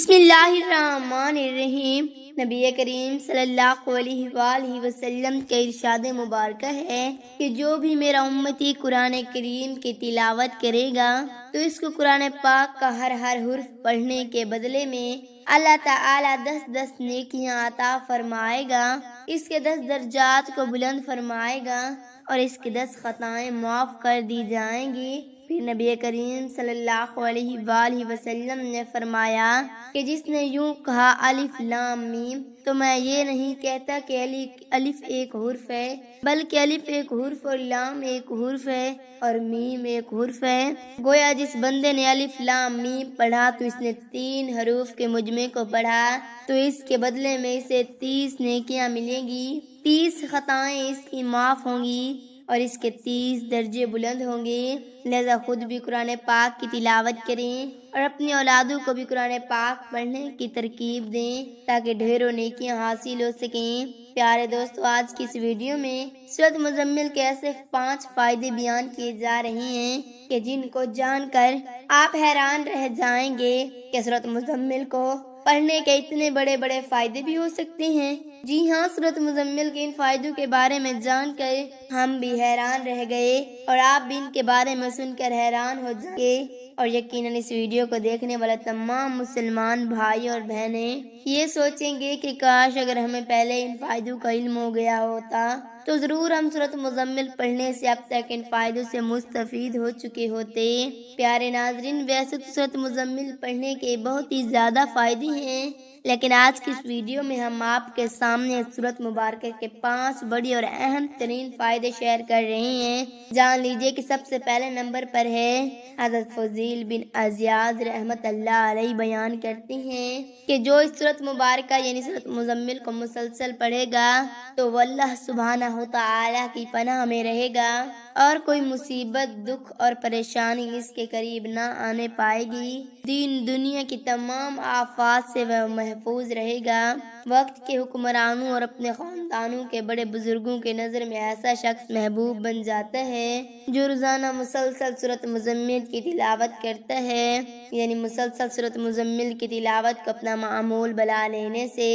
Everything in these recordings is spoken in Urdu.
بسم اللہ الرحمن الرحیم۔ نبی کریم صلی اللہ علیہ وآلہ وسلم کا ارشاد مبارکہ ہے کہ جو بھی میرا امتی قرآن کریم کی تلاوت کرے گا تو اس کو قرآن پاک کا ہر حرف پڑھنے کے بدلے میں اللہ تعالی 10 نیکیاں عطا فرمائے گا، اس کے 10 درجات کو بلند فرمائے گا اور اس کی 10 خطائیں معاف کر دی جائیں گی۔ پھر نبی کریم صلی اللہ علیہ وآلہ وسلم نے فرمایا کہ جس نے یوں کہا الف لام میم، تو میں یہ نہیں کہتا کہ الف ایک حرف ہے، بلکہ الف ایک حرف اور لام ایک حرف ہے اور میم ایک حرف ہے۔ گویا جس بندے نے الف لام میم پڑھا تو اس نے 3 حروف کے مجمع کو پڑھا، تو اس کے بدلے میں اسے 30 نیکیاں ملیں گی، 30 خطائیں اس کی معاف ہوں گی اور اس کے 30 درجے بلند ہوں گے۔ لہذا خود بھی قرآن پاک کی تلاوت کریں اور اپنی اولادوں کو بھی قرآن پاک پڑھنے کی ترغیب دیں تاکہ ڈھیروں نیکیاں حاصل ہو سکیں۔ پیارے دوستو، آج کی اس ویڈیو میں سورۃ مزمل کے ایسے 5 فائدے بیان کیے جا رہے ہیں کہ جن کو جان کر آپ حیران رہ جائیں گے کہ سورۃ مزمل کو پڑھنے کے اتنے بڑے بڑے فائدے بھی ہو سکتے ہیں۔ جی ہاں، سورۃ مزمل کے ان فائدوں کے بارے میں جان کر ہم بھی حیران رہ گئے اور آپ بھی ان کے بارے میں سن کر حیران ہو جائیں گے، اور یقیناً اس ویڈیو کو دیکھنے والا تمام مسلمان بھائی اور بہنیں یہ سوچیں گے کہ کاش اگر ہمیں پہلے ان فائدوں کا علم ہو گیا ہوتا تو ضرور ہم سورۃ مزمل پڑھنے سے اب تک ان فائدوں سے مستفید ہو چکے ہوتے۔ پیارے ناظرین، ویسے تو سورۃ مزمل پڑھنے کے بہت ہی زیادہ فائدے ہیں، لیکن آج کی اس ویڈیو میں ہم آپ کے سامنے سورۃ مبارکہ کے 5 بڑی اور اہم ترین فائدے شیئر کر رہے ہیں۔ جان لیجئے کہ سب سے پہلے نمبر پر ہے، حضرت فضیل بن عیاض رحمت اللہ علیہ بیان کرتے ہیں کہ جو اس سورۃ مبارکہ یعنی سورۃ مزمل کو مسلسل پڑھے گا تو وہ اللہ سبحانہ وتعالی کی پناہ میں رہے گا اور کوئی مصیبت، دکھ اور پریشانی اس کے قریب نہ آنے پائے گی۔ دین دنیا کی تمام آفات سے وہ محفوظ رہے گا۔ وقت کے حکمرانوں اور اپنے خاندانوں کے بڑے بزرگوں کے نظر میں ایسا شخص محبوب بن جاتا ہے جو روزانہ مسلسل سورۃ مزمل کی تلاوت کرتا ہے، یعنی مسلسل سورۃ مزمل کی تلاوت کو اپنا معمول بنا لینے سے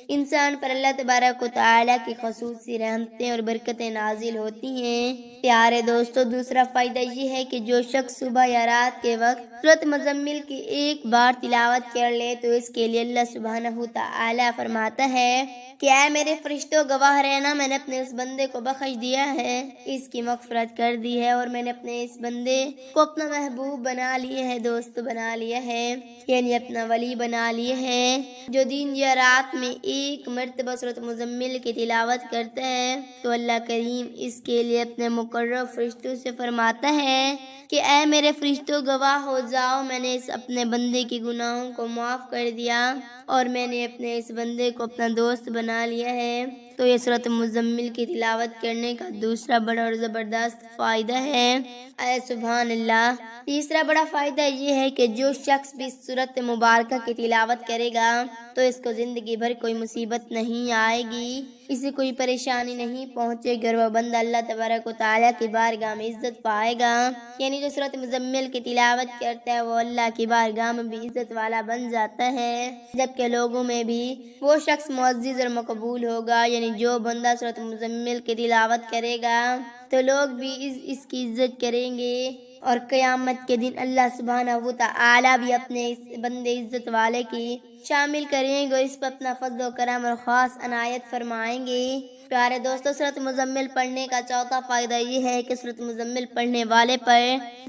انسان پر اللہ تبارک و تعالی کی خصوصی رحمتیں اور برکتیں نازل ہوتی ہیں۔ پیارے دوستو، دوسرا فائدہ یہ ہے کہ جو شخص صبح یا رات کے وقت سورۃ مزمل کی ایک بار تلاوت کر لے تو اس کے لیے اللہ سبحانہ وتعالی فرماتا ہے کہ اے میرے فرشتوں، گواہ رہنا، میں نے اپنے اس بندے کو بخش دیا ہے، اس کی مغفرت کر دی ہے اور میں نے اپنے اس بندے کو اپنا محبوب بنا لیا ہے، دوست بنا لیا ہے، یعنی اپنا ولی بنا لیا ہے۔ جو دن یا رات میں ایک مرتبہ سورۃ مزمل کی تلاوت کرتا ہے تو اللہ کریم اس کے لیے اپنے مقرب فرشتوں سے فرماتا ہے کہ اے میرے فرشتوں، گواہ ہو جاؤ، میں نے اس اپنے بندے کے گناہوں کو معاف کر دیا اور میں نے اپنے اس بندے کو اپنا دوست بنا لیا ہے۔ تو یہ سورۃ مزمل کی تلاوت کرنے کا دوسرا بڑا اور زبردست فائدہ ہے۔ اے سبحان اللہ! تیسرا بڑا فائدہ یہ ہے کہ جو شخص بھی سورۃ مبارکہ کی تلاوت کرے گا تو اس کو زندگی بھر کوئی مصیبت نہیں آئے گی، اسے کوئی پریشانی نہیں پہنچے گی اور وہ بندہ اللہ تبارک و تعالیٰ کی بارگاہ میں عزت پائے گا۔ یعنی جو سورۃ مزمل کی تلاوت کرتا ہے وہ اللہ کی بارگاہ میں بھی عزت والا بن جاتا ہے، جبکہ لوگوں میں بھی وہ شخص معزز اور مقبول ہوگا۔ یعنی جو بندہ سورۃ مزمل کی تلاوت کرے گا تو لوگ بھی اس کی عزت کریں گے اور قیامت کے دن اللہ سبحانہ وتعالی بھی اپنے اس بندے عزت والے کی شامل کریں گے اور اس پر اپنا فضل و کرم اور خاص عنایت فرمائیں گے۔ پیارے دوستو، سورۃ مزمل پڑھنے کا چوتھا فائدہ یہ ہے کہ سورۃ مزمل پڑھنے والے پر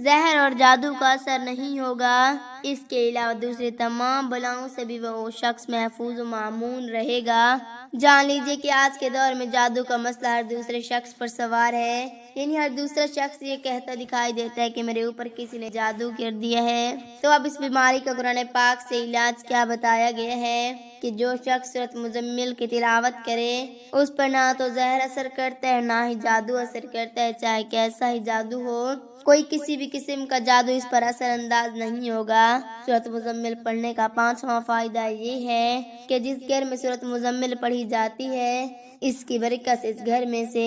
زہر اور جادو کا اثر نہیں ہوگا، اس کے علاوہ دوسرے تمام بلاؤں سے بھی وہ شخص محفوظ و مامون رہے گا۔ جان لیجئے کہ آج کے دور میں جادو کا مسئلہ ہر دوسرے شخص پر سوار ہے، یعنی ہر دوسرا شخص یہ کہتا دکھائی دیتا ہے کہ میرے اوپر کسی نے جادو کر دیا ہے۔ تو اب اس بیماری کا قرآن پاک سے علاج کیا بتایا گیا ہے کہ جو شخص سورۃ مزمل کی تلاوت کرے اس پر نہ تو زہر اثر کرتا ہے نہ ہی جادو اثر کرتا ہے، چاہے کیسا ہی جادو ہو، کوئی کسی بھی قسم کا جادو اس پر اثر انداز نہیں ہوگا۔ سورۃ مزمل پڑھنے کا 5واں فائدہ یہ ہے کہ جس گھر میں سورۃ مزمل پڑھی جاتی ہے اس کی برکت سے اس گھر میں سے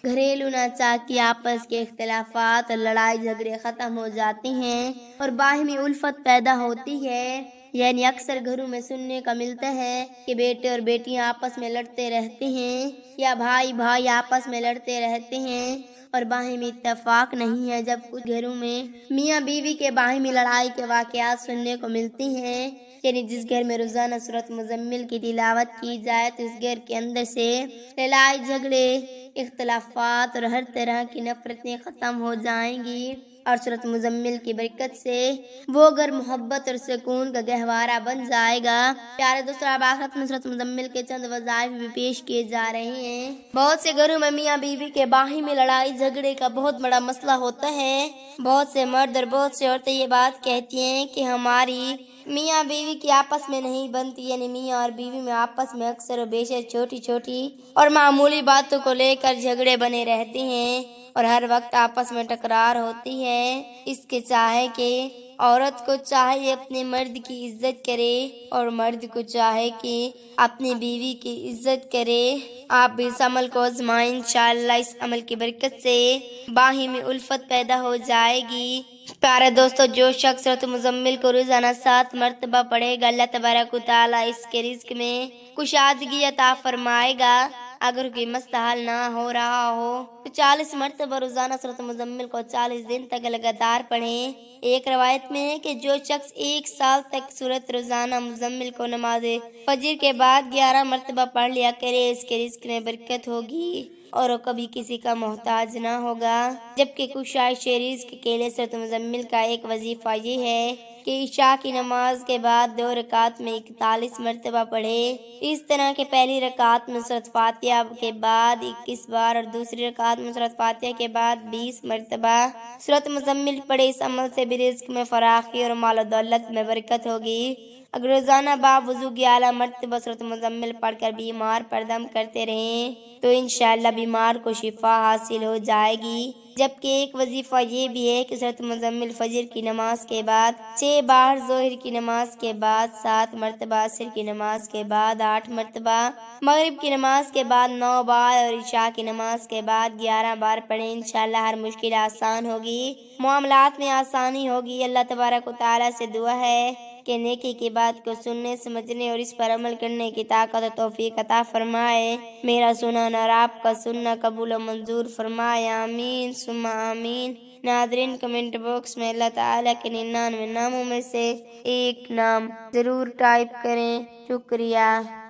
گھریلو ناچاکی، آپس کے اختلافات اور لڑائی جھگڑے ختم ہو جاتے ہیں اور باہمی الفت پیدا ہوتی ہے۔ یعنی اکثر گھروں میں سننے کا ملتا ہے کہ بیٹے اور بیٹیاں آپس میں لڑتے رہتے ہیں یا بھائی بھائی آپس میں لڑتے رہتے ہیں اور باہمی اتفاق نہیں ہے، جب کچھ گھروں میں میاں بیوی کے باہمی لڑائی کے واقعات سننے کو ملتے ہیں۔ یعنی جس گھر میں روزانہ سورۃ مزمل کی تلاوت کی جائے تو اس گھر کے اندر سے لڑائی جھگڑے، اختلافات اور ہر طرح کی نفرتیں ختم ہو جائیں گی، اور سورۃ مزمل کی برکت سے وہ گھر محبت اور سکون کا گہوارہ بن جائے گا۔ پیارے دوستو، اب آخرت میں سورۃ مزمل کے چند وظائف بھی پیش کیے جا رہے ہیں۔ بہت سے گھروں میں میاں بیوی کے باہمی لڑائی جھگڑے کا بہت بڑا مسئلہ ہوتا ہے۔ بہت سے مرد اور بہت سی عورتیں یہ بات کہتی ہیں کہ ہماری میاں بیوی کی آپس میں نہیں بنتی، یعنی میاں اور بیوی میں آپس میں اکثر و بیشتر چھوٹی چھوٹی اور معمولی باتوں کو لے کر جھگڑے بنے رہتے ہیں اور ہر وقت آپس میں تکرار ہوتی ہے۔ اس کے چاہے کہ عورت کو چاہے اپنے مرد کی عزت کرے اور مرد کو چاہے کہ اپنی بیوی کی عزت کرے۔ آپ بھی اس عمل کو آزمائیں، انشاءاللہ اس عمل کی برکت سے باہمی الفت پیدا ہو جائے گی۔ پیارے دوستو، جو شخص سورۃ مزمل کو روزانہ 7 مرتبہ پڑھے گا، اللہ تبارک و تعالیٰ اس کے رزق میں کشادگی عطا فرمائے گا۔ اگر کوئی مسئلہ حل نہ ہو رہا ہو تو 40 مرتبہ روزانہ سورۃ مزمل کو 40 دن تک لگاتار پڑھیں۔ ایک روایت میں ہے کہ جو شخص 1 سال تک سورۃ روزانہ مزمل کو نماز فجر کے بعد 11 مرتبہ پڑھ لیا کرے، اس کے رزق میں برکت ہوگی اور وہ کبھی کسی کا محتاج نہ ہوگا۔ جبکہ کشائش رزق کے لیے سورۃ مزمل کا ایک وظیفہ یہ ہے کہ عشاء کی نماز کے بعد 2 رکعت میں 41 مرتبہ پڑھے۔ اس طرح کہ پہلی رکعت میں سورۃ فاتحہ کے بعد 21 بار اور دوسری رکعت میں سورۃ فاتحہ کے بعد 20 مرتبہ سورۃ مزمل پڑھے۔ اس عمل سے بھی رزق میں فراخی اور مال و دولت میں برکت ہوگی۔ اگر روزانہ باوضو 11 مرتبہ سورۃ مزمل پڑھ کر بیمار پر دم کرتے رہیں تو انشاءاللہ بیمار کو شفا حاصل ہو جائے گی۔ جبکہ ایک وظیفہ یہ بھی ہے کہ سورۃ مزمل فجر کی نماز کے بعد 6 بار، ظہر کی نماز کے بعد 7 مرتبہ، عصر کی نماز کے بعد 8 مرتبہ، مغرب کی نماز کے بعد 9 بار اور عشاء کی نماز کے بعد 11 بار پڑھیں۔ انشاءاللہ ہر مشکل آسان ہوگی، معاملات میں آسانی ہوگی۔ اللہ تبارک و تعالیٰ سے دعا ہے کہ نیکی کی بات کو سننے، سمجھنے اور اس پر عمل کرنے کی طاقت و توفیق عطا فرمائے۔ میرا سننا اور آپ کا سننا قبول و منظور فرمائے، آمین ثم آمین۔ ناظرین، کمنٹ باکس میں اللہ تعالیٰ کے 99 ناموں میں سے ایک نام ضرور ٹائپ کریں۔ شکریہ۔